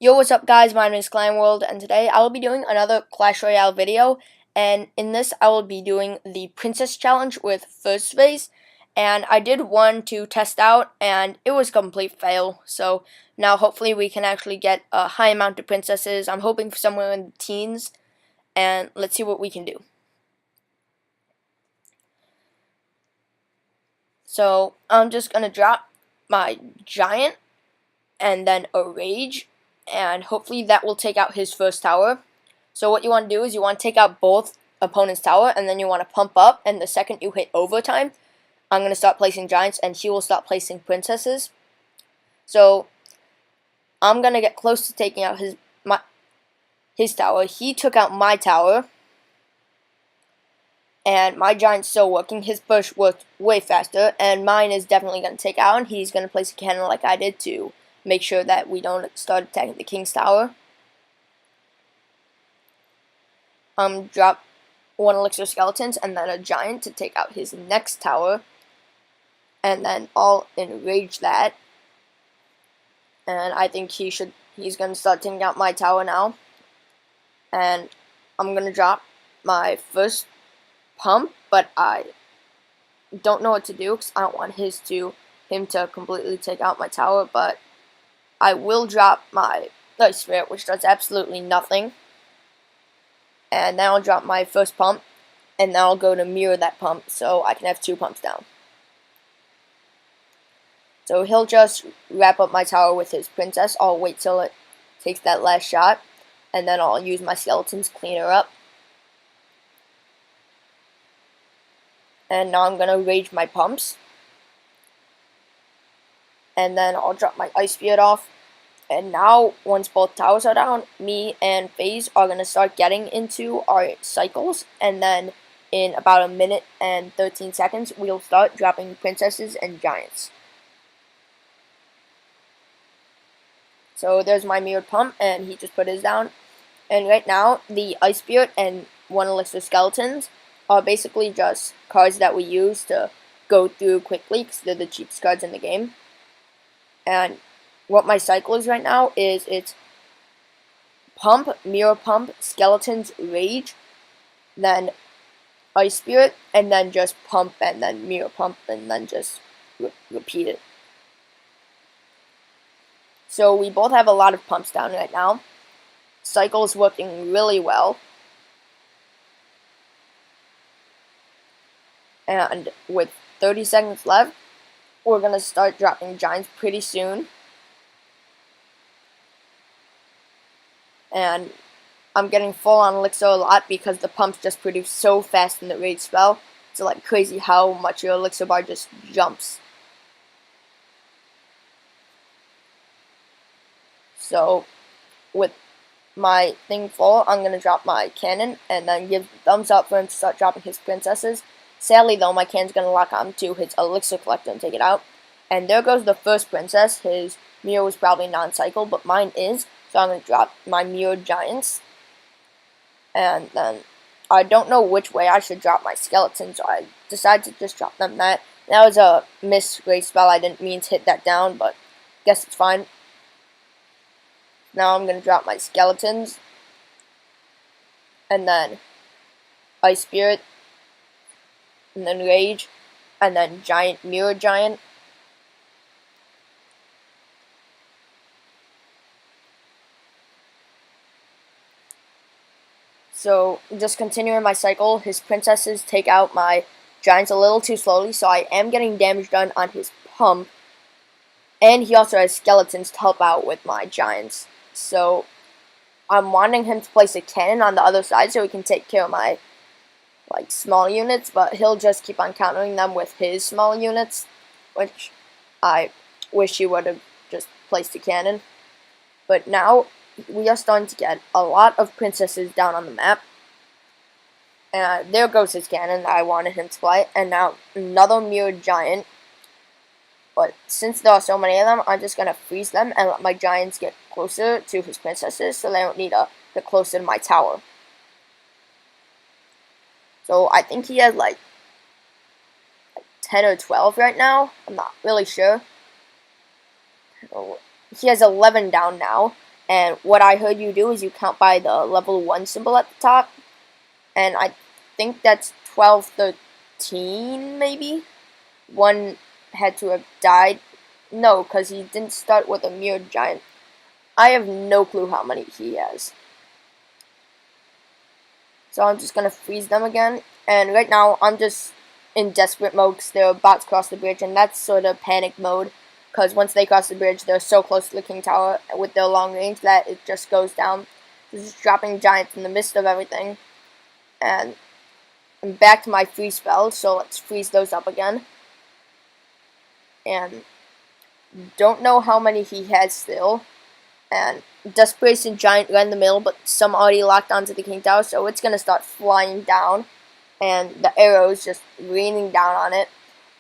Yo, what's up guys, my name is Clan World, and today I will be doing another Clash Royale video, and in this I will be doing the Princess Challenge with First Phase, and I did one to test out, and it was a complete fail, so now hopefully we can actually get a high amount of princesses. I'm hoping for somewhere in the teens, and let's see what we can do. So I'm just going to drop my Giant, and then a Rage, and hopefully that will take out his first tower. So what you want to do is you want to take out both opponent's tower, and then you want to pump up, and the second you hit overtime, I'm going to start placing giants, and he will start placing princesses. So I'm going to get close to taking out his tower. He took out my tower, and my giant's still working. His push worked way faster, and mine is definitely going to take out, and he's going to place a cannon like I did to make sure that we don't start attacking the king's tower. Drop one elixir skeletons and then a giant to take out his next tower, and then I'll enrage that. And I think he's gonna start taking out my tower now. And I'm gonna drop my first pump, but I don't know what to do because I don't want him to completely take out my tower. But I will drop my Ice Spirit, which does absolutely nothing. And then I'll drop my first pump, and then I'll go to mirror that pump so I can have 2 pumps down. So he'll just wrap up my tower with his princess. I'll wait till it takes that last shot, and then I'll use my skeletons to clean her up. And now I'm going to rage my pumps. And then I'll drop my Ice Spirit off. And now, once both towers are down, me and FaZe are going to start getting into our cycles. And then, in about 1 minute and 13 seconds, we'll start dropping princesses and giants. So there's my mirrored pump, and he just put his down. And right now, the Ice Spirit and 1 elixir skeletons are basically just cards that we use to go through quickly because they're the cheapest cards in the game. And what my cycle is right now is it's pump, mirror pump, skeletons, rage, then Ice Spirit, and then just pump, and then mirror pump, and then just repeat it. So we both have a lot of pumps down right now. Cycle is working really well. And with 30 seconds left, we're going to start dropping giants pretty soon. And I'm getting full on elixir a lot because the pumps just produce so fast in the rage spell. It's like crazy how much your elixir bar just jumps. So with my thing full, I'm going to drop my cannon and then give thumbs up for him to start dropping his princesses. Sadly though, my cannon's going to lock onto his elixir collector and take it out. And there goes the first princess. His mirror was probably non-cycle, but mine is. So I'm going to drop my mirrored giants. And then I don't know which way I should drop my skeletons, so I decided to just drop them that. That was a missed rage spell. I didn't mean to hit that down, but guess it's fine. Now I'm going to drop my skeletons. And then Ice Spirit. And then Rage. And then Giant, Mirror Giant. So, just continuing my cycle, his princesses take out my giants a little too slowly, so I am getting damage done on his pump. And he also has skeletons to help out with my giants. So, I'm wanting him to place a cannon on the other side so he can take care of my small units, but he'll just keep on countering them with his small units, which I wish he would have just placed a cannon. But now, we are starting to get a lot of princesses down on the map. And there goes his cannon that I wanted him to play. And now another mirrored giant. But since there are so many of them, I'm just going to freeze them and let my giants get closer to his princesses so they don't need to get closer to my tower. So I think he has like 10 or 12 right now. I'm not really sure. He has 11 down now, And what I heard you do is you count by the level 1 symbol at the top. And I think that's 12, 13, maybe? One had to have died. No, because he didn't start with a mirror giant. I have no clue how many he has. So I'm just going to freeze them again. And right now, I'm just in desperate mode because they're about to cross the bridge. And that's sort of panic mode. Because once they cross the bridge, they're so close to the King Tower with their long range that it just goes down. Just dropping giants in the midst of everything. And I'm back to my freeze spell. So let's freeze those up again. And don't know how many he has still. And Desperation Giant right in the middle, but some already locked onto the King Tower, so it's going to start flying down. And the arrows just raining down on it.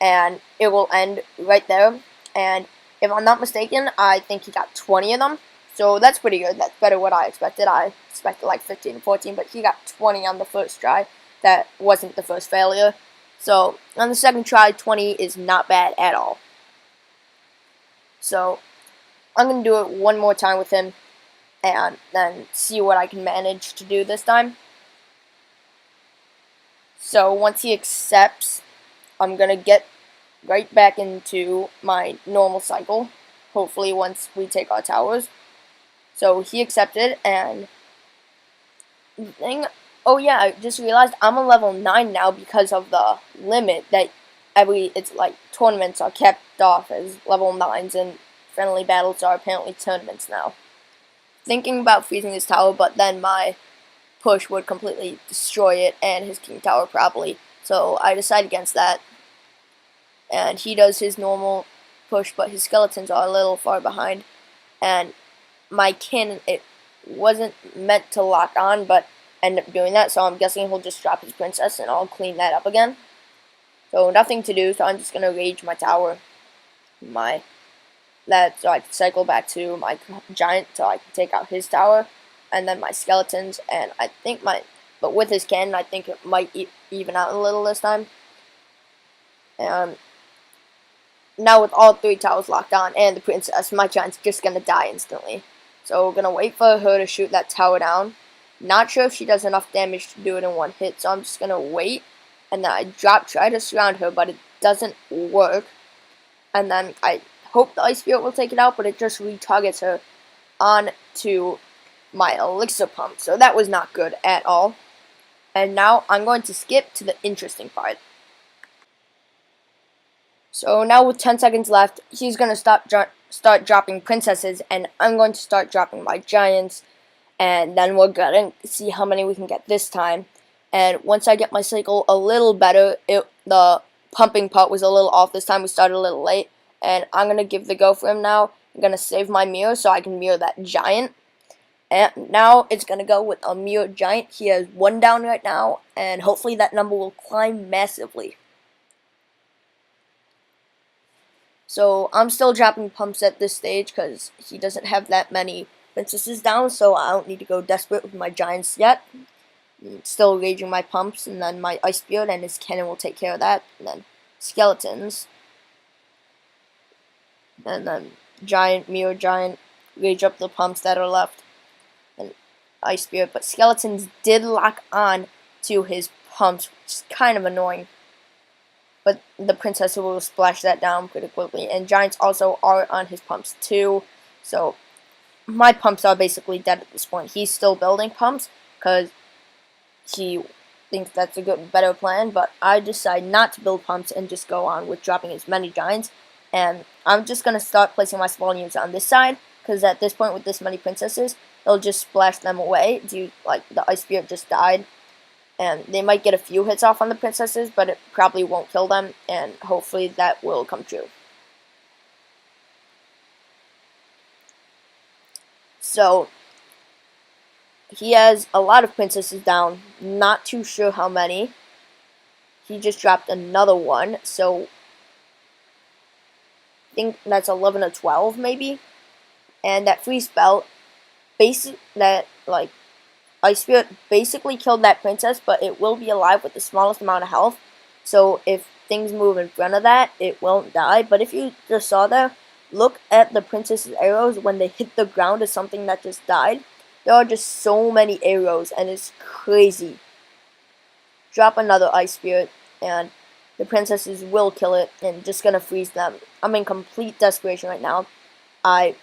And it will end right there. And if I'm not mistaken, I think he got 20 of them. So that's pretty good. That's better than what I expected. I expected like 15 or 14, but he got 20 on the first try. That wasn't the first failure. So on the second try, 20 is not bad at all. So I'm going to do it one more time with him and then see what I can manage to do this time. So once he accepts, I'm going to get right back into my normal cycle, hopefully once we take our towers. So he accepted, and oh yeah, I just realized I'm on level 9 now because of the limit that it's like tournaments are kept off as level 9s and friendly battles are apparently tournaments now. Thinking about freezing his tower, but then my push would completely destroy it and his King Tower probably. So I decided against that. And he does his normal push, but his skeletons are a little far behind. And my cannon, it wasn't meant to lock on, but ended up doing that. So I'm guessing he'll just drop his princess and I'll clean that up again. So nothing to do, so I'm just going to rage my tower. So I can cycle back to my giant so I can take out his tower. And then my skeletons, and I think but with his cannon, I think it might even out a little this time. And now with all 3 towers locked on and the princess, my giant's just going to die instantly. So we're going to wait for her to shoot that tower down. Not sure if she does enough damage to do it in one hit, so I'm just going to wait. And then I try to surround her, but it doesn't work. And then I hope the Ice Spirit will take it out, but it just retargets her onto my elixir pump. So that was not good at all. And now I'm going to skip to the interesting part. So now with 10 seconds left, he's going to start dropping princesses, and I'm going to start dropping my giants. And then we're going to see how many we can get this time. And once I get my cycle a little better, the pumping part was a little off this time. We started a little late. And I'm going to give the go for him now. I'm going to save my mirror so I can mirror that giant. And now it's going to go with a mirror giant. He has 1 down right now. And hopefully that number will climb massively. So I'm still dropping pumps at this stage because he doesn't have that many princesses down. So I don't need to go desperate with my giants yet. Still raging my pumps, and then my Ice Spirit and his cannon will take care of that. And then skeletons. And then giant, mirror giant, rage up the pumps that are left. And Ice Spirit. But skeletons did lock on to his pumps, which is kind of annoying. But the princess will splash that down pretty quickly. And giants also are on his pumps too. So my pumps are basically dead at this point. He's still building pumps because he thinks that's a better plan, but I decide not to build pumps and just go on with dropping as many giants. And I'm just going to start placing my small units on this side, because at this point with this many princesses, they'll just splash them away. Like the Ice Spirit just died, and they might get a few hits off on the princesses, but it probably won't kill them, and hopefully that will come true. So he has a lot of princesses down, not too sure how many. He just dropped another one, so I think that's 11 or 12 maybe. And that free spell, Ice Spirit basically killed that princess, but it will be alive with the smallest amount of health. So if things move in front of that, it won't die. But if you just saw there, look at the princess's arrows when they hit the ground as something that just died. There are just so many arrows, and it's crazy. Drop another ice spirit, and the princesses will kill it, and just gonna freeze them. I'm in complete desperation right now. I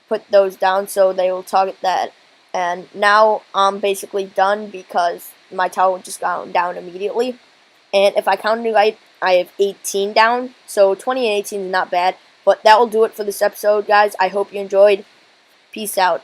put those down so they will target that, and now I'm basically done because my tower just got down immediately. And if I counted right, I have 18 down, so 20 and 18 is not bad. But that will do it for this episode, guys. I hope you enjoyed. Peace out.